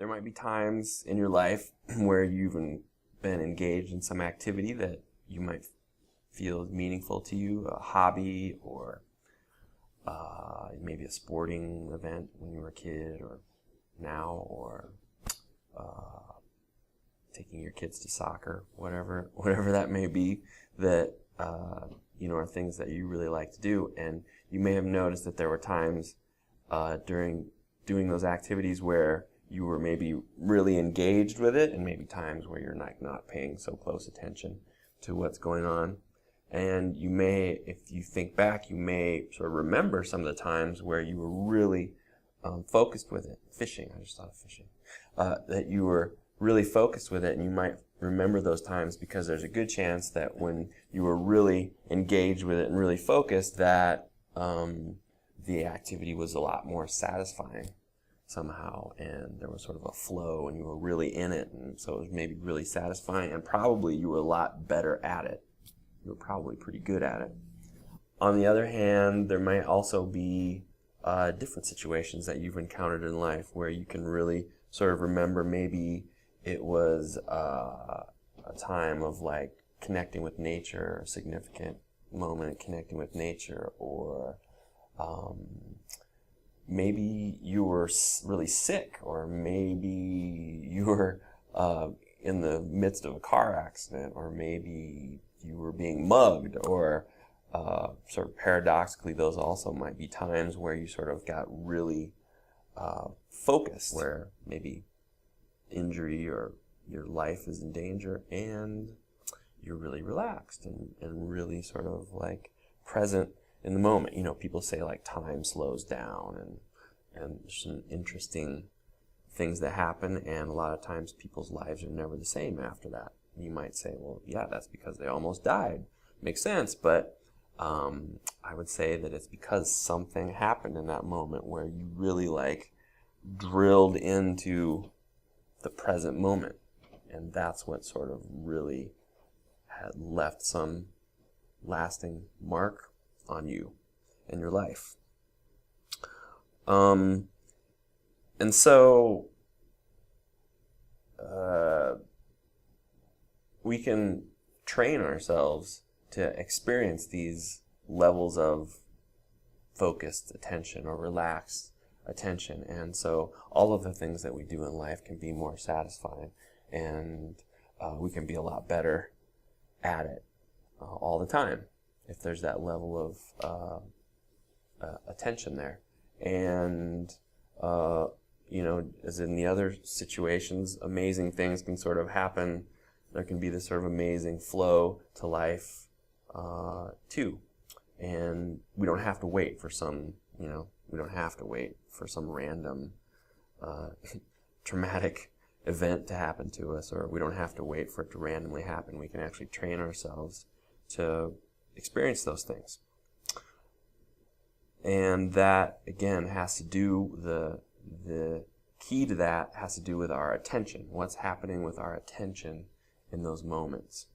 there might be times in your life where you've been engaged in some activity that you might feel meaningful to you, a hobby or maybe a sporting event when you were a kid or now, or taking your kids to soccer, whatever that may be, that are things that you really like to do. And you may have noticed that there were times during doing those activities where you were maybe really engaged with it, and maybe times where you're not paying so close attention to what's going on. And you may, if you think back, you may sort of remember some of the times where you were really focused with it. Fishing, I just thought of fishing. That you were really focused with it, and you might remember those times because there's a good chance that when you were really engaged with it and really focused, that the activity was a lot more satisfying somehow, and there was sort of a flow, and you were really in it, and so it was maybe really satisfying, and probably you were a lot better at it. You were probably pretty good at it. On the other hand, there might also be different situations that you've encountered in life where you can really sort of remember maybe it was a time of like connecting with nature, a significant moment connecting with nature, or maybe you were really sick, or maybe you were in the midst of a car accident, or maybe you were being mugged, or sort of paradoxically, those also might be times where you sort of got really focused, where maybe injury or your life is in danger, and you're really relaxed and really sort of like present in the moment. You know, people say like time slows down, and there's some interesting things that happen, and a lot of times people's lives are never the same after that. You might say, well, yeah, that's because they almost died. Makes sense, but I would say that it's because something happened in that moment where you really like drilled into the present moment, and that's what sort of really had left some lasting mark on you and your life. And so we can train ourselves to experience these levels of focused attention or relaxed attention, and so all of the things that we do in life can be more satisfying, and we can be a lot better at it all the time if there's that level of attention there. And as in the other situations, amazing things can sort of happen. There can be this sort of amazing flow to life too, and we don't have to wait for some random traumatic event to happen to us, or we don't have to wait for it to randomly happen. We can actually train ourselves to experience those things. And that, again, has to do, the key to that has to do with our attention. What's happening with our attention in those moments.